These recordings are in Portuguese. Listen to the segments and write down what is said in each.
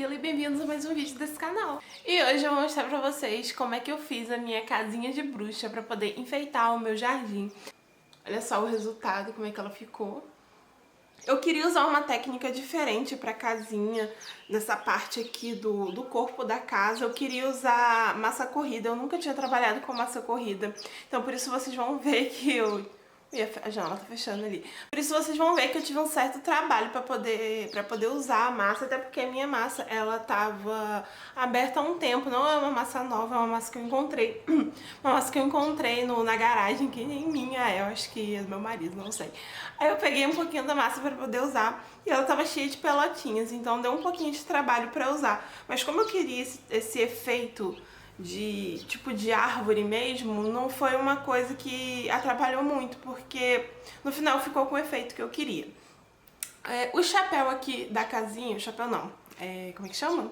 Camila e bem-vindos a mais um vídeo desse canal. E hoje eu vou mostrar pra vocês como é que eu fiz a minha casinha de bruxa pra poder enfeitar o meu jardim. Olha só o resultado, como é que ela ficou. Eu queria usar uma técnica diferente pra casinha, nessa parte aqui do corpo da casa. Eu queria usar massa corrida, eu nunca tinha trabalhado com massa corrida. Então por isso vocês vão ver que a janela tá fechando ali. Por isso vocês vão ver que eu tive um certo trabalho pra poder usar a massa, até porque a minha massa, ela tava aberta há um tempo, não é uma massa nova, é uma massa que eu encontrei. Uma massa que eu encontrei na garagem, que nem minha é, eu acho que é do meu marido, não sei. Aí eu peguei um pouquinho da massa pra poder usar e ela tava cheia de pelotinhas, então deu um pouquinho de trabalho pra usar. Mas como eu queria esse efeito de tipo de árvore mesmo, não foi uma coisa que atrapalhou muito, porque no final ficou com o efeito que eu queria. O chapéu aqui da casinha, o chapéu não, como é que chama?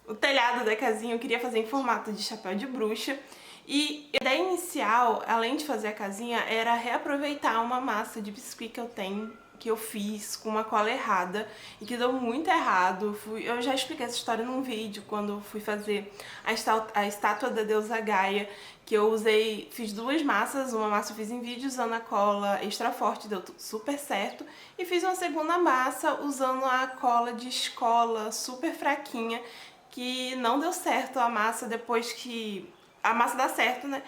O telhado da casinha eu queria fazer em formato de chapéu de bruxa. E a ideia inicial, além de fazer a casinha, era reaproveitar uma massa de biscuit que eu tenho, que eu fiz com uma cola errada e que deu muito errado. Eu já expliquei essa história num vídeo quando eu fui fazer a estátua da deusa Gaia, que eu fiz duas massas. Uma massa eu fiz em vídeo usando a cola extra forte, deu super certo, e fiz uma segunda massa usando a cola de escola super fraquinha, que não deu certo a massa depois que... A massa dá certo, né?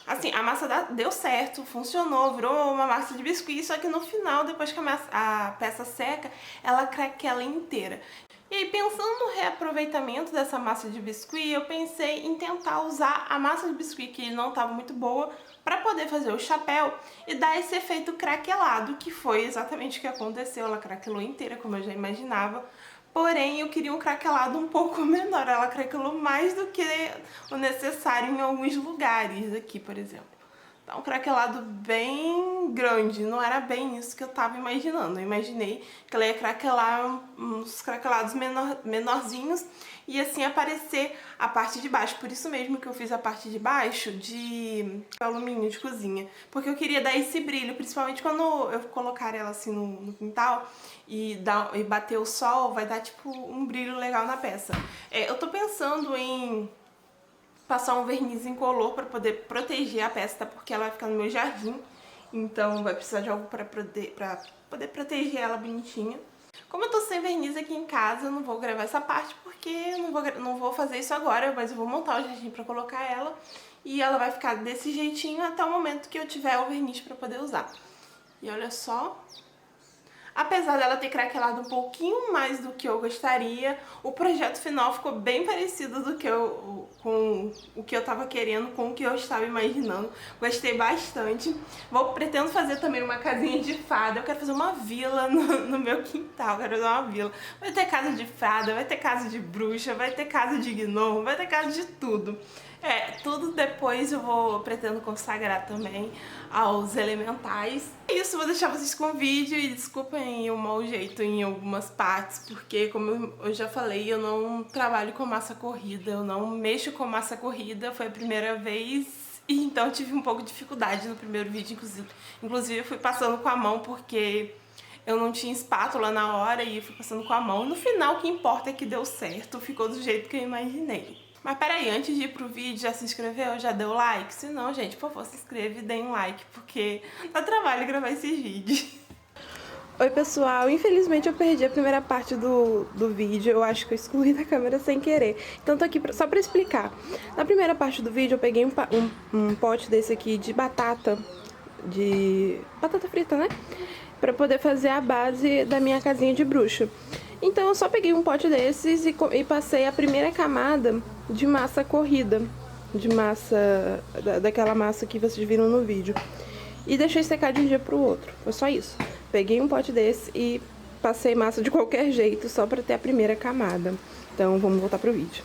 Assim, a massa deu certo, funcionou, virou uma massa de biscuit, só que no final, depois que a peça seca, ela craquela inteira. E aí, pensando no reaproveitamento dessa massa de biscuit, eu pensei em tentar usar a massa de biscuit, que não estava muito boa, para poder fazer o chapéu e dar esse efeito craquelado, que foi exatamente o que aconteceu. Ela craquelou inteira, como eu já imaginava. Porém, eu queria um craquelado um pouco menor. Ela craquelou mais do que o necessário em alguns lugares aqui, por exemplo. Então, um craquelado bem grande. Não era bem isso que eu tava imaginando. Eu imaginei que ela ia craquelar uns craquelados menorzinhos e assim aparecer a parte de baixo. Por isso mesmo que eu fiz a parte de baixo de alumínio de cozinha. Porque eu queria dar esse brilho, principalmente quando eu colocar ela assim no quintal e bater o sol, vai dar tipo um brilho legal na peça. Eu tô pensando em passar um verniz incolor para poder proteger a peça, tá? Porque ela vai ficar no meu jardim, então vai precisar de algo para poder proteger ela bonitinha. Como eu tô sem verniz aqui em casa, eu não vou gravar essa parte porque eu não vou fazer isso agora, mas eu vou montar o jardim para colocar ela e ela vai ficar desse jeitinho até o momento que eu tiver o verniz para poder usar. E olha só... Apesar dela ter craquelado um pouquinho mais do que eu gostaria, o projeto final ficou bem parecido com o que eu tava querendo, com o que eu estava imaginando. Gostei bastante. Pretendo fazer também uma casinha de fada. Eu quero fazer uma vila no meu quintal, quero fazer uma vila. Vai ter casa de fada, vai ter casa de bruxa, vai ter casa de gnomo, vai ter casa de tudo. Tudo depois pretendo consagrar também aos elementais. É isso, vou deixar vocês com o vídeo e desculpem o mau jeito em algumas partes, porque como eu já falei, eu não trabalho com massa corrida, eu não mexo com massa corrida, foi a primeira vez e então eu tive um pouco de dificuldade no primeiro vídeo, inclusive eu fui passando com a mão porque eu não tinha espátula na hora e eu fui passando com a mão. No final, o que importa é que deu certo, ficou do jeito que eu imaginei. Mas peraí, antes de ir pro vídeo, já se inscreveu? Já deu like? Se não, gente, por favor, se inscreva e dê um like, porque dá trabalho gravar esses vídeos. Oi pessoal, infelizmente eu perdi a primeira parte do vídeo, eu acho que eu excluí da câmera sem querer. Então tô aqui só pra explicar. Na primeira parte do vídeo eu peguei um pote desse aqui de batata frita, né? Pra poder fazer a base da minha casinha de bruxa. Então eu só peguei um pote desses e passei a primeira camada de massa corrida, daquela massa que vocês viram no vídeo. E deixei secar de um dia pro outro, foi só isso. Peguei um pote desse e passei massa de qualquer jeito, só pra ter a primeira camada. Então vamos voltar pro vídeo.